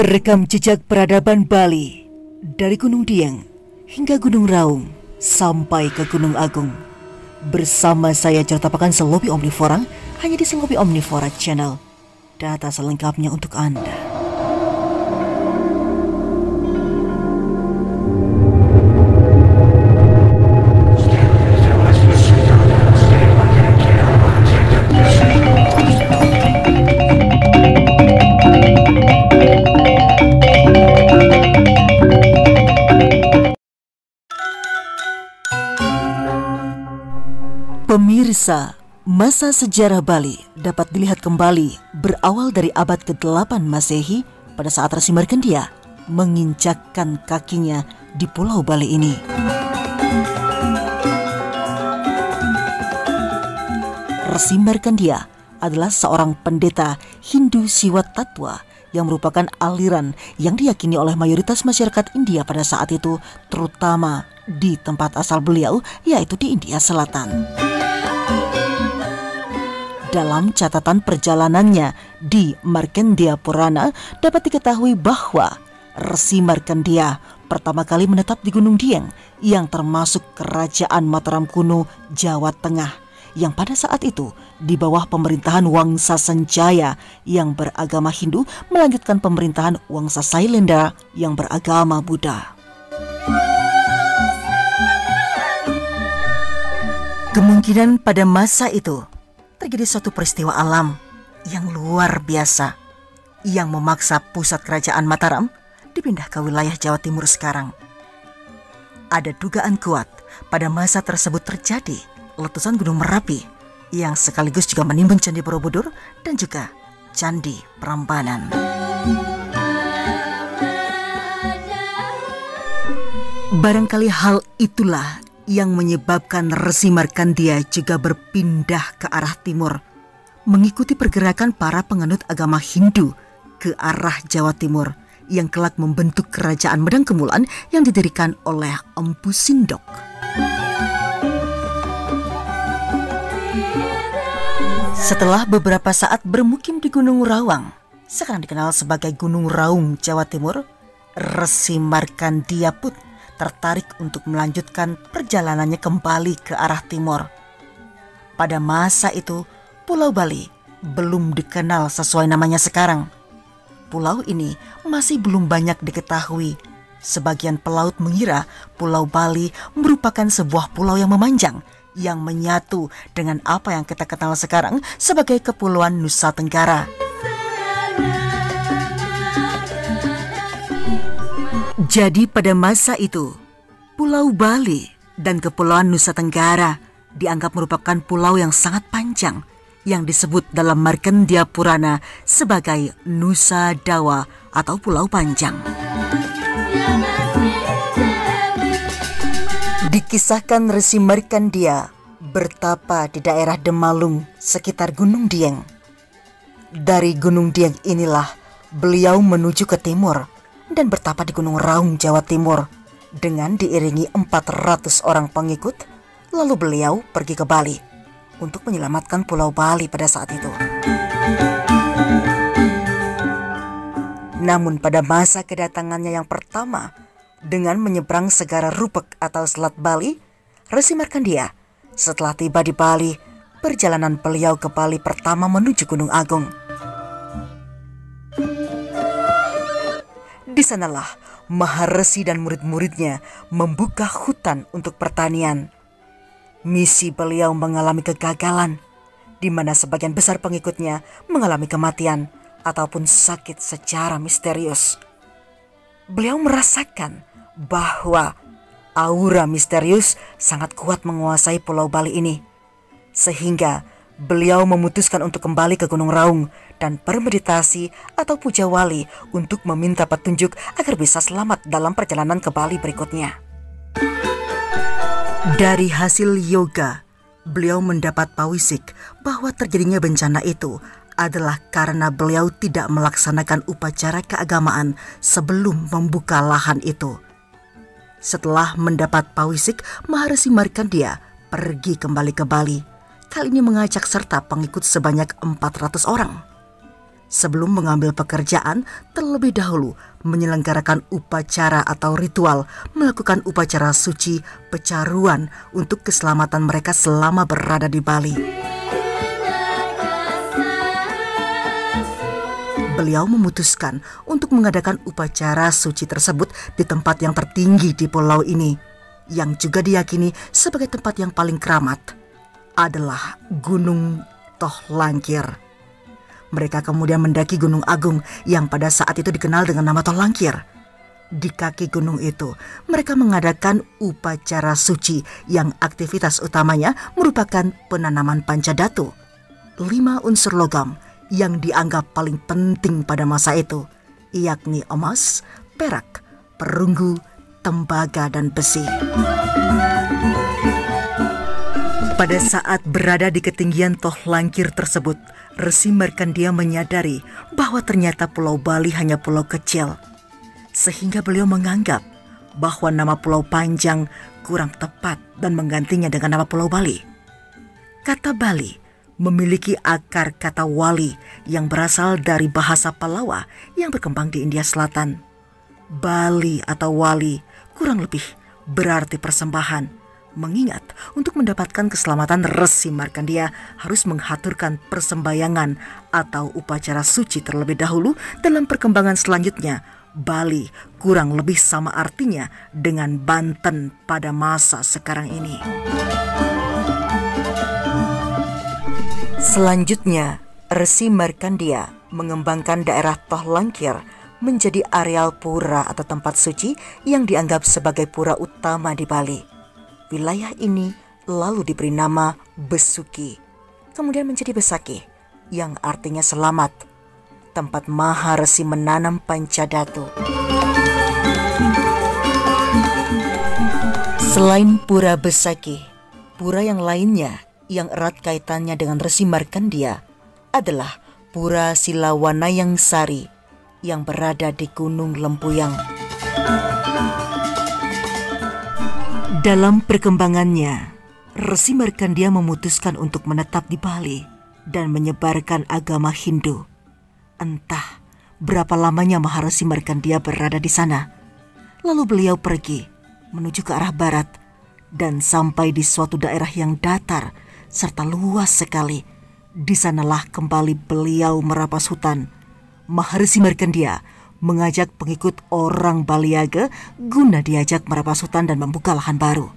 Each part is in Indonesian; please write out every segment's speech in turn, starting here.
Rekam jejak peradaban Bali dari Gunung Dieng hingga Gunung Raung sampai ke Gunung Agung. Bersama saya Certapakan Selobi Omnivora hanya di Selobi Omnivora Channel. Data selengkapnya untuk Anda. Pemirsa, masa sejarah Bali dapat dilihat kembali berawal dari abad ke-8 Masehi pada saat Resi Markandia menginjakkan kakinya di Pulau Bali ini. Resi Markandia adalah seorang pendeta Hindu Siwa Tattwa yang merupakan aliran yang diyakini oleh mayoritas masyarakat India pada saat itu, terutama di tempat asal beliau, yaitu di India Selatan. Dalam catatan perjalanannya di Markandeya Purana dapat diketahui bahwa Resi Markandeya pertama kali menetap di Gunung Dieng yang termasuk Kerajaan Mataram kuno Jawa Tengah yang pada saat itu di bawah pemerintahan Wangsa Sanjaya yang beragama Hindu melanjutkan pemerintahan Wangsa Sailendra yang beragama Buddha. Kemungkinan pada masa itu terjadi suatu peristiwa alam yang luar biasa yang memaksa pusat kerajaan Mataram dipindah ke wilayah Jawa Timur sekarang. Ada dugaan kuat pada masa tersebut terjadi letusan Gunung Merapi yang sekaligus juga menimbun Candi Borobudur dan juga Candi Prambanan. Barangkali hal itulah yang menyebabkan Resi Markandeya juga berpindah ke arah timur, mengikuti pergerakan para penganut agama Hindu ke arah Jawa Timur yang kelak membentuk kerajaan Medang Kemulan yang didirikan oleh Empu Sindok. Setelah beberapa saat bermukim di Gunung Rawang, sekarang dikenal sebagai Gunung Raung, Jawa Timur, Resi Markandeya pun tertarik untuk melanjutkan perjalanannya kembali ke arah timur. Pada masa itu, Pulau Bali belum dikenal sesuai namanya sekarang. Pulau ini masih belum banyak diketahui. Sebagian pelaut mengira Pulau Bali merupakan sebuah pulau yang memanjang, yang menyatu dengan apa yang kita kenal sekarang sebagai Kepulauan Nusa Tenggara. Jadi pada masa itu, Pulau Bali dan Kepulauan Nusa Tenggara dianggap merupakan pulau yang sangat panjang yang disebut dalam Markandeya Purana sebagai Nusa Dawa atau Pulau Panjang. Dikisahkan Resi Markandeya bertapa di daerah Demalung sekitar Gunung Dieng. Dari Gunung Dieng inilah beliau menuju ke timur dan bertapa di Gunung Raung, Jawa Timur dengan diiringi 400 orang pengikut. Lalu beliau pergi ke Bali untuk menyelamatkan Pulau Bali pada saat itu. Namun pada masa kedatangannya yang pertama dengan menyeberang Segara Rupek atau Selat Bali, Resi Markandeya setelah tiba di Bali, perjalanan beliau ke Bali pertama menuju Gunung Agung. Di sanalah Maharesi dan murid-muridnya membuka hutan untuk pertanian. Misi beliau mengalami kegagalan, di mana sebagian besar pengikutnya mengalami kematian ataupun sakit secara misterius. Beliau merasakan bahwa aura misterius sangat kuat menguasai Pulau Bali ini, sehingga beliau memutuskan untuk kembali ke Gunung Raung dan bermeditasi atau puja wali untuk meminta petunjuk agar bisa selamat dalam perjalanan ke Bali berikutnya. Dari hasil yoga, beliau mendapat pawisik bahwa terjadinya bencana itu adalah karena beliau tidak melaksanakan upacara keagamaan sebelum membuka lahan itu. Setelah mendapat pawisik, Maharesi Markandeya pergi kembali ke Bali. Kali ini mengajak serta pengikut sebanyak 400 orang. sebelum mengambil pekerjaan terlebih dahulu menyelenggarakan upacara atau ritual, melakukan upacara suci pecaruan untuk keselamatan mereka selama berada di Bali. Beliau memutuskan untuk mengadakan upacara suci tersebut di tempat yang tertinggi di pulau ini, yang juga diyakini sebagai tempat yang paling keramat, adalah Gunung Toh Langkir. Mereka kemudian mendaki Gunung Agung yang pada saat itu dikenal dengan nama Toh Langkir. Di kaki gunung itu, mereka mengadakan upacara suci yang aktivitas utamanya merupakan penanaman pancadatu, 5 unsur logam yang dianggap paling penting pada masa itu, yakni emas, perak, perunggu, tembaga, dan besi. Pada saat berada di ketinggian Toh Langkir tersebut, Resi Markandeya menyadari bahwa ternyata Pulau Bali hanya pulau kecil, sehingga beliau menganggap bahwa nama Pulau Panjang kurang tepat dan menggantinya dengan nama Pulau Bali. Kata Bali memiliki akar kata wali yang berasal dari bahasa Palawa yang berkembang di India Selatan. Bali atau wali kurang lebih berarti persembahan, mengingat untuk mendapatkan keselamatan Resi Markandeya harus menghaturkan persembayangan atau upacara suci terlebih dahulu. Dalam perkembangan selanjutnya, Bali kurang lebih sama artinya dengan Banten pada masa sekarang ini. Selanjutnya, Resi Markandeya mengembangkan daerah Toh Langkir menjadi areal pura atau tempat suci yang dianggap sebagai pura utama di Bali. Wilayah ini lalu diberi nama Besuki, kemudian menjadi Besaki, yang artinya selamat, tempat Maha Resi menanam pancadatu. Selain pura Besaki, pura yang lainnya yang erat kaitannya dengan Resi Markandeya adalah Pura Silawanayang Sari yang berada di Gunung Lempuyang. Dalam perkembangannya, Resi Markandeya memutuskan untuk menetap di Bali dan menyebarkan agama Hindu. Entah berapa lamanya Maharesi Markandeya berada di sana. Lalu beliau pergi menuju ke arah barat dan sampai di suatu daerah yang datar serta luas sekali. Di sanalah kembali beliau merapas hutan. Maharesi Markandeya mengajak pengikut orang Baliaga guna diajak merapas hutan dan membuka lahan baru.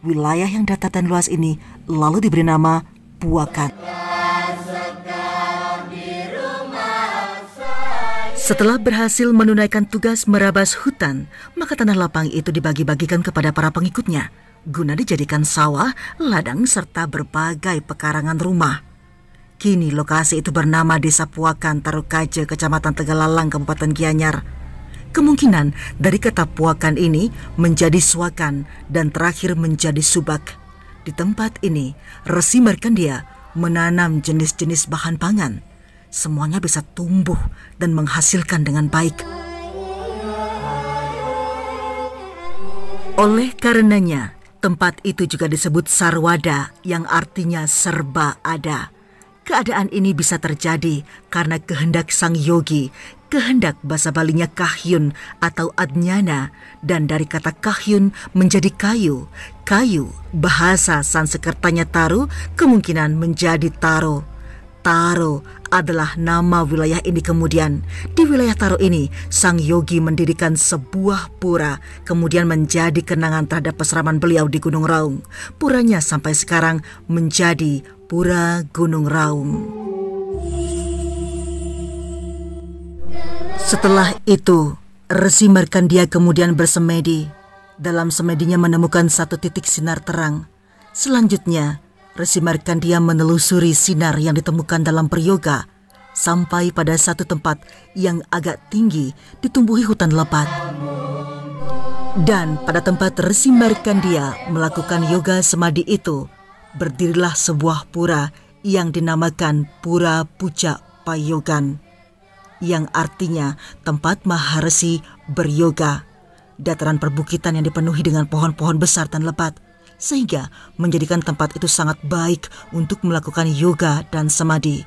Wilayah yang datar dan luas ini lalu diberi nama Puakan. Setelah berhasil menunaikan tugas merabas hutan, maka tanah lapang itu dibagi-bagikan kepada para pengikutnya guna dijadikan sawah, ladang, serta berbagai pekarangan rumah. Kini lokasi itu bernama Desa Puakan, Tarukaje, Kecamatan Tegalalang, Kabupaten Gianyar. Kemungkinan dari kata Puakan ini menjadi Suakan dan terakhir menjadi Subak. Di tempat ini, Resi Markandeya menanam jenis-jenis bahan pangan. Semuanya bisa tumbuh dan menghasilkan dengan baik. Oleh karenanya, tempat itu juga disebut Sarwada yang artinya serba ada. Keadaan ini bisa terjadi karena kehendak sang yogi, kehendak bahasa Balinya kahyun atau adnyana, dan dari kata kahyun menjadi kayu. Kayu bahasa Sanskertanya taru kemungkinan menjadi taro. Taro adalah nama wilayah ini kemudian. Di wilayah Taro ini, sang yogi mendirikan sebuah pura, kemudian menjadi kenangan terhadap peseraman beliau di Gunung Raung. Puranya sampai sekarang menjadi Pura Gunung Raung. Setelah itu, Resi Markandeya kemudian bersemedi. Dalam semedinya menemukan satu titik sinar terang. Selanjutnya, Resi Markandeya menelusuri sinar yang ditemukan dalam peryoga sampai pada satu tempat yang agak tinggi ditumbuhi hutan lebat. Dan pada tempat Resi Markandeya melakukan yoga semadi itu, berdirilah sebuah pura yang dinamakan Pura Puja Payogan, yang artinya tempat Maharesi beryoga. Dataran perbukitan yang dipenuhi dengan pohon-pohon besar dan lebat, sehingga menjadikan tempat itu sangat baik untuk melakukan yoga dan semadi.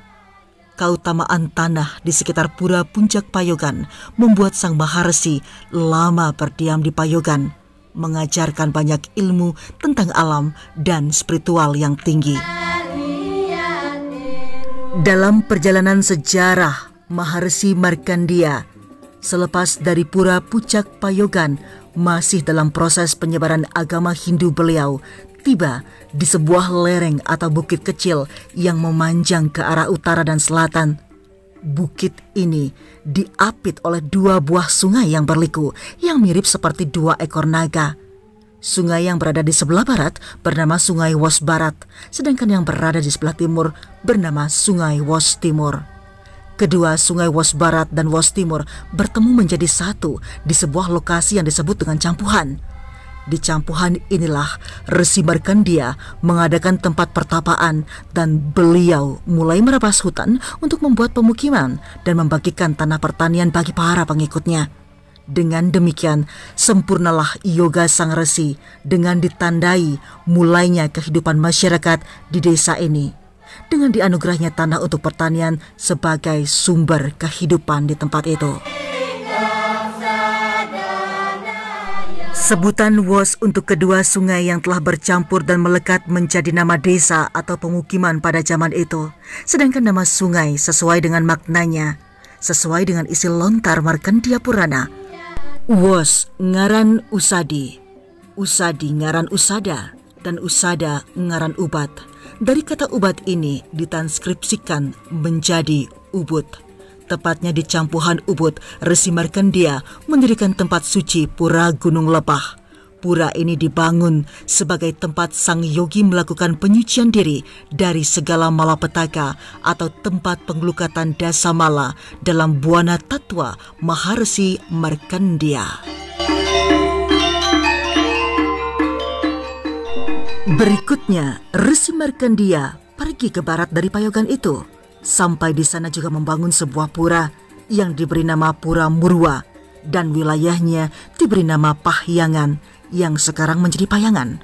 Keutamaan tanah di sekitar pura Puncak Payogan membuat Sang Maharesi lama berdiam di Payogan, mengajarkan banyak ilmu tentang alam dan spiritual yang tinggi. Dalam perjalanan sejarah Maharesi Markandeya, selepas dari pura Puncak Payogan masih dalam proses penyebaran agama Hindu, beliau tiba di sebuah lereng atau bukit kecil yang memanjang ke arah utara dan selatan. Bukit ini diapit oleh dua buah sungai yang berliku yang mirip seperti dua ekor naga. Sungai yang berada di sebelah barat bernama Sungai Wos Barat, sedangkan yang berada di sebelah timur bernama Sungai Wos Timur. Kedua Sungai Wos Barat dan Wos Timur bertemu menjadi satu di sebuah lokasi yang disebut dengan Campuhan. Di Campuhan inilah Resi Markandeya mengadakan tempat pertapaan dan beliau mulai merampas hutan untuk membuat pemukiman dan membagikan tanah pertanian bagi para pengikutnya. Dengan demikian, sempurnalah yoga sang resi dengan ditandai mulainya kehidupan masyarakat di desa ini, dengan dianugerahnya tanah untuk pertanian sebagai sumber kehidupan di tempat itu. Sebutan Wos untuk kedua sungai yang telah bercampur dan melekat menjadi nama desa atau pemukiman pada zaman itu. Sedangkan nama sungai sesuai dengan maknanya, sesuai dengan isi lontar Markandeya Purana. Wos ngaran Usadi, Usadi ngaran Usada, dan Usada ngaran Ubat. Dari kata Ubat ini ditranskripsikan menjadi Ubud. Tepatnya di Campuhan Ubud, Resi Markandeya mendirikan tempat suci Pura Gunung Lebah. Pura ini dibangun sebagai tempat sang yogi melakukan penyucian diri dari segala malapetaka atau tempat pengelukatan dasamala dalam buana tattwa Maharesi Markandeya. Berikutnya, Resi Markandeya pergi ke barat dari Payogan itu. Sampai di sana juga membangun sebuah pura yang diberi nama Pura Murwa dan wilayahnya diberi nama Pahyangan yang sekarang menjadi Payangan.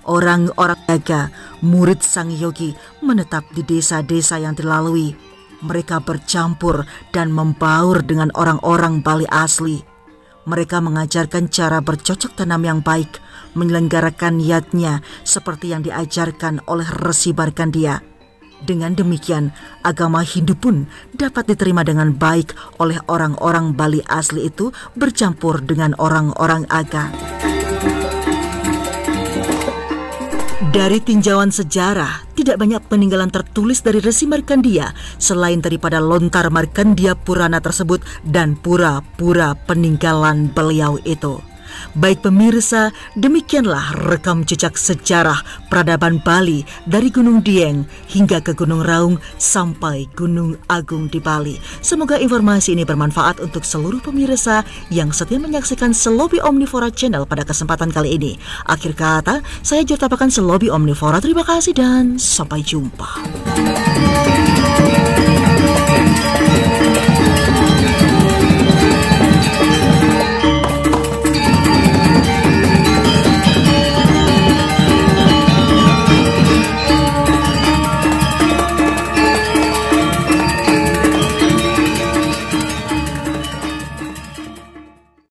Orang-orang jaga, murid sang yogi menetap di desa-desa yang dilalui. Mereka bercampur dan membaur dengan orang-orang Bali asli. Mereka mengajarkan cara bercocok tanam yang baik, menyelenggarakan yatnya seperti yang diajarkan oleh Resi Markandeya. Dengan demikian, agama Hindu pun dapat diterima dengan baik oleh orang-orang Bali asli itu bercampur dengan orang-orang Aga. Dari tinjauan sejarah, tidak banyak peninggalan tertulis dari Resi Markandeya selain daripada lontar Markandeya Purana tersebut dan pura-pura peninggalan beliau itu. Baik pemirsa, demikianlah rekam jejak sejarah peradaban Bali dari Gunung Dieng hingga ke Gunung Raung sampai Gunung Agung di Bali. Semoga informasi ini bermanfaat untuk seluruh pemirsa yang setia menyaksikan Selobi Omnivora Channel pada kesempatan kali ini. Akhir kata, saya Jurtapakan Selobi Omnivora. Terima kasih dan sampai jumpa.